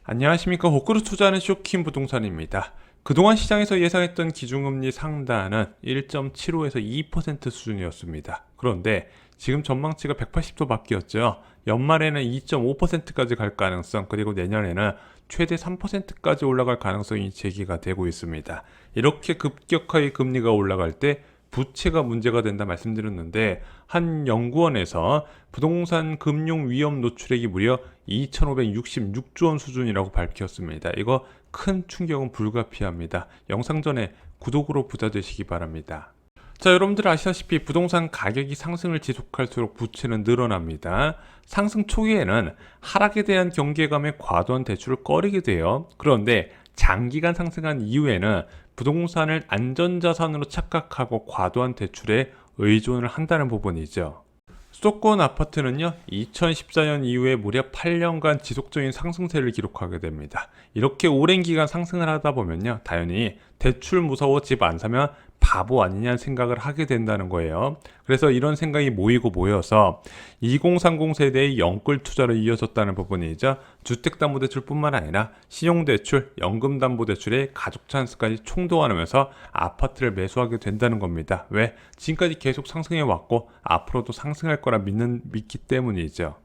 안녕하십니까. 호크로 투자하는 쇼킹 부동산입니다. 그동안 시장에서 예상했던 기준금리 상단은 1.75에서 2% 수준이었습니다. 그런데 지금 전망치가 180도 바뀌었죠. 연말에는 2.5%까지 갈 가능성, 그리고 내년에는 최대 3%까지 올라갈 가능성이 제기가 되고 있습니다. 이렇게 급격하게 금리가 올라갈 때 부채가 문제가 된다 말씀드렸는데, 한 연구원에서 부동산 금융 위험 노출액이 무려 2,566조 원 수준이라고 밝혔습니다. 이거 큰 충격은 불가피합니다. 영상 전에 구독으로 부자 되시기 바랍니다. 자, 여러분들 아시다시피 부동산 가격이 상승을 지속할수록 부채는 늘어납니다. 상승 초기에는 하락에 대한 경계감에 과도한 대출을 꺼리게 돼요. 그런데 장기간 상승한 이후에는 부동산을 안전자산으로 착각하고 과도한 대출에 의존을 한다는 부분이죠. 수도권 아파트는요, 2014년 이후에 무려 8년간 지속적인 상승세를 기록하게 됩니다. 이렇게 오랜 기간 상승을 하다 보면요, 당연히 대출 무서워 집 안 사면 바보 아니냐는 생각을 하게 된다는 거예요. 그래서 이런 생각이 모여서 2030 세대의 영끌 투자로 이어졌다는 부분이죠. 주택담보대출뿐만 아니라 신용대출, 연금담보대출에 가족 찬스까지 총동원하면서 아파트를 매수하게 된다는 겁니다. 왜? 지금까지 계속 상승해 왔고 앞으로도 상승할 거라 믿기 때문이죠.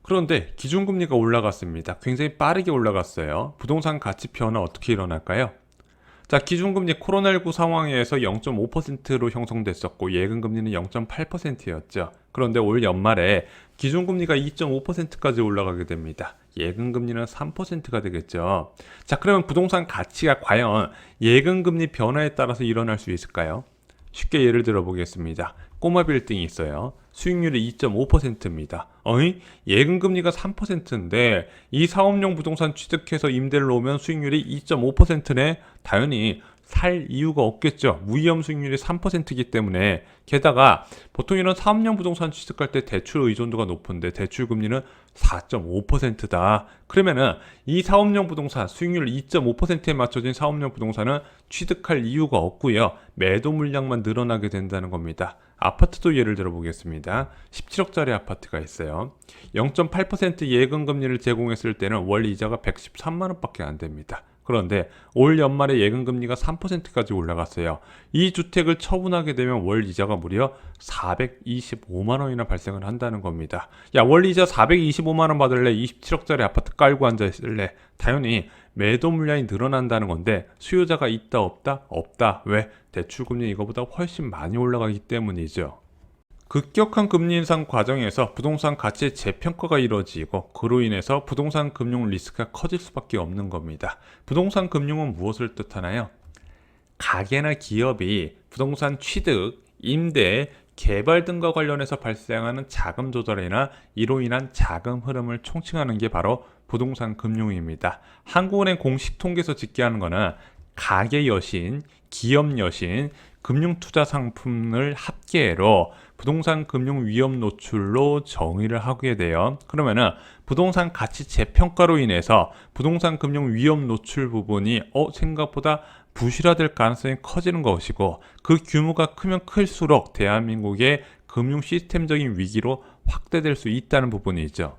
그런데 기준금리가 올라갔습니다. 굉장히 빠르게 올라갔어요. 부동산 가치 변화 어떻게 일어날까요? 자, 기준금리 코로나19 상황에서 0.5%로 형성됐었고 예금금리는 0.8%였죠. 그런데 올 연말에 기준금리가 2.5%까지 올라가게 됩니다. 예금금리는 3%가 되겠죠. 자, 그러면 부동산 가치가 과연 예금금리 변화에 따라서 일어날 수 있을까요? 쉽게 예를 들어 보겠습니다. 꼬마 빌딩이 있어요. 수익률이 2.5%입니다. 예금금리가 3%인데 이 사업용 부동산 취득해서 임대를 놓으면 수익률이 2.5%네. 당연히 살 이유가 없겠죠. 무위험 수익률이 3%이기 때문에. 게다가 보통 이런 사업용 부동산 취득할 때 대출 의존도가 높은데 대출 금리는 4.5%다. 그러면은 이 사업용 부동산 수익률 2.5%에 맞춰진 사업용 부동산은 취득할 이유가 없고요. 매도 물량만 늘어나게 된다는 겁니다. 아파트도 예를 들어 보겠습니다. 17억짜리 아파트가 있어요. 0.8% 예금금리를 제공했을 때는 월 이자가 113만 원밖에 안 됩니다. 그런데 올 연말에 예금금리가 3%까지 올라갔어요. 이 주택을 처분하게 되면 월 이자가 무려 425만 원이나 발생을 한다는 겁니다. 야, 월 이자 425만 원 받을래? 27억짜리 아파트 깔고 앉아있을래? 당연히 매도 물량이 늘어난다는 건데 수요자가 있다 없다? 없다. 왜? 대출금리 이거보다 훨씬 많이 올라가기 때문이죠. 급격한 금리 인상 과정에서 부동산 가치의 재평가가 이루어지고 그로 인해서 부동산 금융 리스크가 커질 수밖에 없는 겁니다. 부동산 금융은 무엇을 뜻하나요? 가게나 기업이 부동산 취득, 임대, 개발 등과 관련해서 발생하는 자금 조달이나 이로 인한 자금 흐름을 총칭하는 게 바로 부동산 금융입니다. 한국은행 공식 통계에서 집계하는 거는 가계 여신, 기업 여신, 금융투자 상품을 합계로 부동산 금융 위험 노출로 정의를 하게 돼요. 그러면은 부동산 가치 재평가로 인해서 부동산 금융 위험 노출 부분이 생각보다 부실화될 가능성이 커지는 것이고 그 규모가 크면 클수록 대한민국의 금융 시스템적인 위기로 확대될 수 있다는 부분이죠.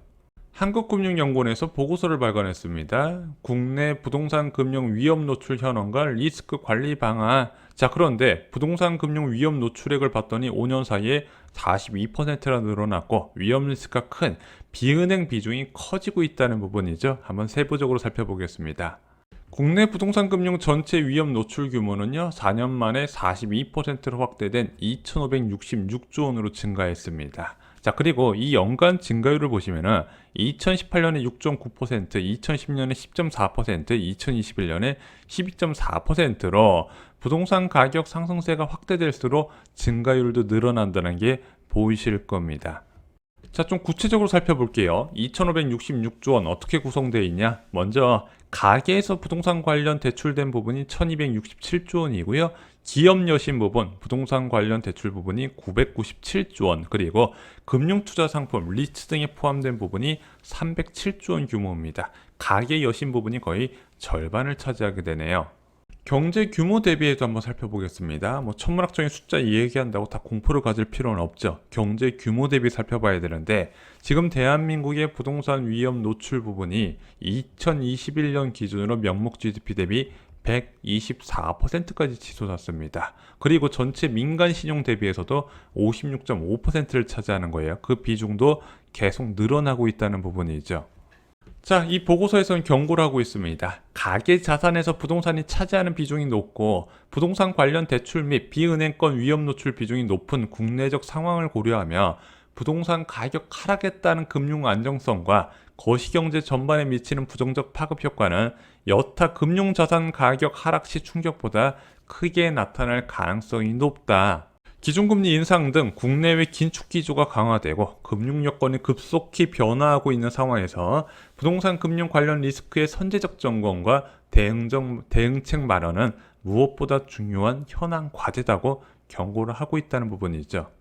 한국금융연구원에서 보고서를 발간했습니다. 국내 부동산 금융 위험 노출 현황과 리스크 관리 방안. 자, 그런데 부동산 금융 위험 노출액을 봤더니 5년 사이에 42%나 늘어났고 위험 리스크가 큰 비은행 비중이 커지고 있다는 부분이죠. 한번 세부적으로 살펴보겠습니다. 국내 부동산 금융 전체 위험 노출 규모는요, 4년 만에 42%로 확대된 2,566조 원으로 증가했습니다. 자, 그리고 이 연간 증가율을 보시면은 2018년에 6.9%, 2010년에 10.4%, 2021년에 12.4%로 부동산 가격 상승세가 확대될수록 증가율도 늘어난다는 게 보이실 겁니다. 자, 좀 구체적으로 살펴볼게요. 2,566조 원 어떻게 구성되어 있냐? 먼저 가계에서 부동산 관련 대출된 부분이 1,267조 원이고요. 기업 여신 부분, 부동산 관련 대출 부분이 997조 원, 그리고 금융투자 상품, 리츠 등에 포함된 부분이 307조 원 규모입니다. 가계 여신 부분이 거의 절반을 차지하게 되네요. 경제 규모 대비해서 한번 살펴보겠습니다. 뭐 천문학적인 숫자 얘기한다고 다 공포를 가질 필요는 없죠. 경제 규모 대비 살펴봐야 되는데 지금 대한민국의 부동산 위험 노출 부분이 2021년 기준으로 명목 GDP 대비 124%까지 치솟았습니다. 그리고 전체 민간 신용 대비해서도 56.5%를 차지하는 거예요. 그 비중도 계속 늘어나고 있다는 부분이죠. 자, 이 보고서에서는 경고를 하고 있습니다. 가계 자산에서 부동산이 차지하는 비중이 높고 부동산 관련 대출 및 비은행권 위험 노출 비중이 높은 국내적 상황을 고려하며 부동산 가격 하락에 따른 금융 안정성과 거시경제 전반에 미치는 부정적 파급 효과는 여타 금융자산 가격 하락 시 충격보다 크게 나타날 가능성이 높다. 기준금리 인상 등 국내외 긴축 기조가 강화되고 금융 여건이 급속히 변화하고 있는 상황에서 부동산 금융 관련 리스크의 선제적 점검과 대응책 마련은 무엇보다 중요한 현안 과제다고 경고를 하고 있다는 부분이죠.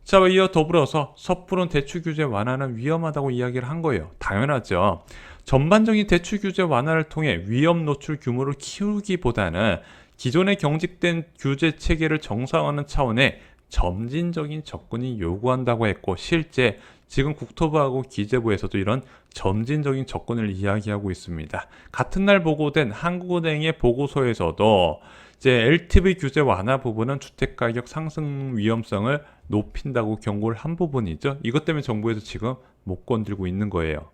자, 이어 더불어서 섣부른 대출 규제 완화는 위험하다고 이야기를 한 거예요. 당연하죠. 전반적인 대출 규제 완화를 통해 위험 노출 규모를 키우기보다는 기존에 경직된 규제 체계를 정상화하는 차원의 점진적인 접근이 요구한다고 했고, 실제 지금 국토부하고 기재부에서도 이런 점진적인 접근을 이야기하고 있습니다. 같은 날 보고된 한국은행의 보고서에서도 이제 LTV 규제 완화 부분은 주택가격 상승 위험성을 높인다고 경고를 한 부분이죠. 이것 때문에 정부에서 지금 못 건들고 있는 거예요.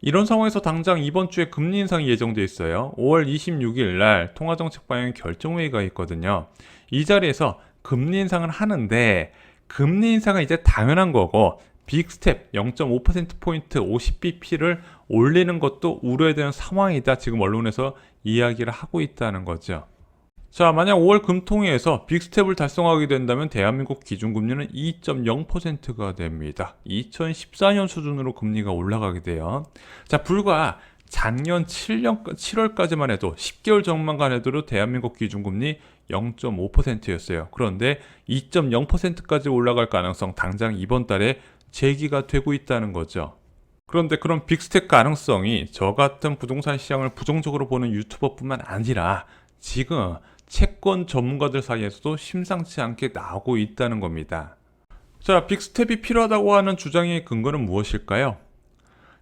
이런 상황에서 당장 이번 주에 금리 인상이 예정돼 있어요. 5월 26일 날 통화정책 방향 결정회의가 있거든요. 이 자리에서 금리 인상을 하는데 금리 인상은 이제 당연한 거고 빅스텝 0.5%포인트 50bp를 올리는 것도 우려해야 되는 상황이다. 지금 언론에서 이야기를 하고 있다는 거죠. 자, 만약 5월 금통위에서 빅스텝을 달성하게 된다면 대한민국 기준금리는 2.0%가 됩니다. 2014년 수준으로 금리가 올라가게 돼요. 자, 불과 작년 7월까지만 해도 10개월 전만 해도 대한민국 기준금리 0.5%였어요. 그런데 2.0%까지 올라갈 가능성 당장 이번 달에 제기가 되고 있다는 거죠. 그런데 그런 빅스텝 가능성이 저 같은 부동산 시장을 부정적으로 보는 유튜버뿐만 아니라 지금 채권 전문가들 사이에서도 심상치 않게 나오고 있다는 겁니다. 자, 빅스텝이 필요하다고 하는 주장의 근거는 무엇일까요?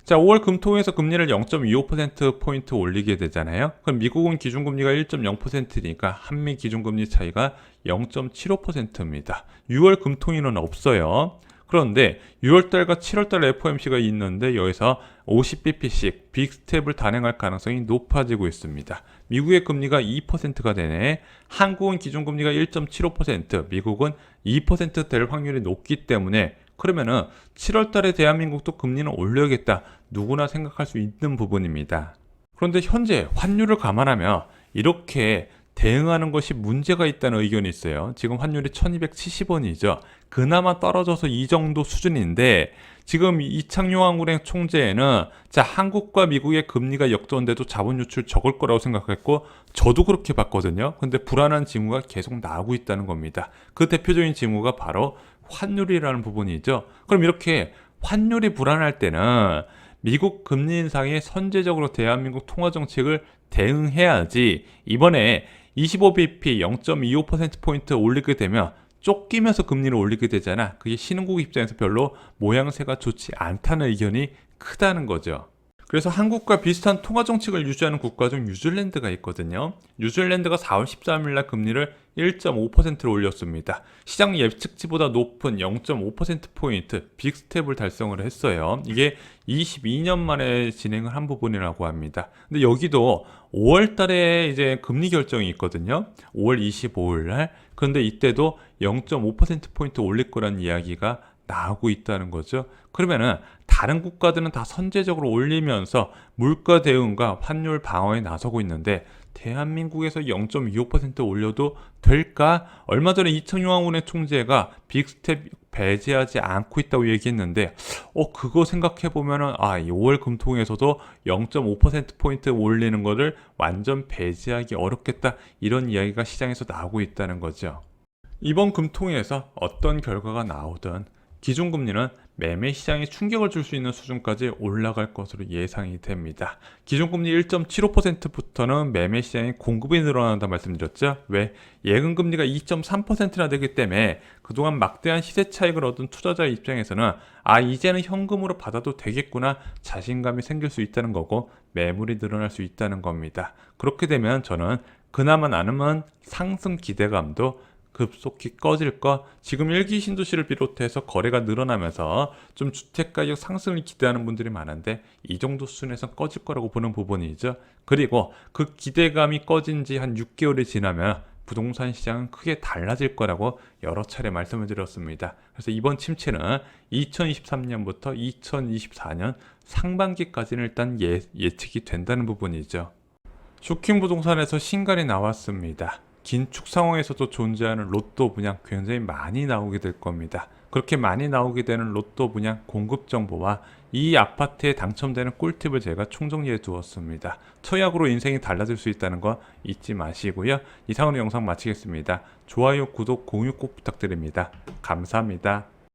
자, 5월 금통위에서 금리를 0.25%포인트 올리게 되잖아요. 그럼 미국은 기준금리가 1.0%니까 한미 기준금리 차이가 0.75%입니다. 6월 금통위는 없어요. 그런데 6월달과 7월달 FOMC가 있는데 여기서 50bp씩 빅스텝을 단행할 가능성이 높아지고 있습니다. 미국의 금리가 2%가 되네. 한국은 기준금리가 1.75%, 미국은 2% 될 확률이 높기 때문에 그러면은 7월달에 대한민국도 금리는 올려야겠다. 누구나 생각할 수 있는 부분입니다. 그런데 현재 환율을 감안하면 이렇게 대응하는 것이 문제가 있다는 의견이 있어요. 지금 환율이 1270원이죠. 그나마 떨어져서 이 정도 수준인데 지금 이창용은행 총재는 자, 한국과 미국의 금리가 역전돼도 자본 유출 적을 거라고 생각했고 저도 그렇게 봤거든요. 근데 불안한 징후가 계속 나오고 있다는 겁니다. 그 대표적인 징후가 바로 환율이라는 부분이죠. 그럼 이렇게 환율이 불안할 때는 미국 금리 인상에 선제적으로 대한민국 통화 정책을 대응해야지 이번에 25bp 0.25%포인트 올리게 되면 쫓기면서 금리를 올리게 되잖아. 그게 신흥국 입장에서 별로 모양새가 좋지 않다는 의견이 크다는 거죠. 그래서 한국과 비슷한 통화 정책을 유지하는 국가 중 뉴질랜드가 있거든요. 뉴질랜드가 4월 13일 날 금리를 1.5%를 올렸습니다. 시장 예측치보다 높은 0.5%포인트 빅스텝을 달성을 했어요. 이게 22년 만에 진행을 한 부분이라고 합니다. 근데 여기도 5월 달에 이제 금리 결정이 있거든요. 5월 25일 날. 그런데 이때도 0.5%포인트 올릴 거란 이야기가 나오고 있다는 거죠. 그러면은 다른 국가들은 다 선제적으로 올리면서 물가 대응과 환율 방어에 나서고 있는데 대한민국에서 0.25% 올려도 될까? 얼마 전에 이창용은행 총재가 빅스텝 배제하지 않고 있다고 얘기했는데 그거 생각해 보면은 이 5월 금통에서도 0.5%포인트 올리는 거를 완전 배제하기 어렵겠다 이런 이야기가 시장에서 나오고 있다는 거죠. 이번 금통에서 어떤 결과가 나오든 기준금리는 매매 시장에 충격을 줄 수 있는 수준까지 올라갈 것으로 예상이 됩니다. 기준금리 1.75%부터는 매매 시장에 공급이 늘어난다 말씀드렸죠. 왜? 예금금리가 2.3%나 되기 때문에 그동안 막대한 시세 차익을 얻은 투자자 입장에서는 이제는 현금으로 받아도 되겠구나 자신감이 생길 수 있다는 거고 매물이 늘어날 수 있다는 겁니다. 그렇게 되면 저는 그나마 나름은 상승 기대감도 급속히 꺼질 거, 지금 일기 신도시를 비롯해서 거래가 늘어나면서 좀 주택가격 상승을 기대하는 분들이 많은데 이 정도 수준에서 꺼질 거라고 보는 부분이죠. 그리고 그 기대감이 꺼진 지 한 6개월이 지나면 부동산 시장은 크게 달라질 거라고 여러 차례 말씀을 드렸습니다. 그래서 이번 침체는 2023년부터 2024년 상반기까지는 일단 예측이 된다는 부분이죠. 쇼킹 부동산에서 신갈이 나왔습니다. 긴축 상황에서도 존재하는 로또 분양 굉장히 많이 나오게 될 겁니다. 그렇게 많이 나오게 되는 로또 분양 공급 정보와 이 아파트에 당첨되는 꿀팁을 제가 총정리해 두었습니다. 처약으로 인생이 달라질 수 있다는 거 잊지 마시고요. 이상으로 영상 마치겠습니다. 좋아요, 구독, 공유 꼭 부탁드립니다. 감사합니다.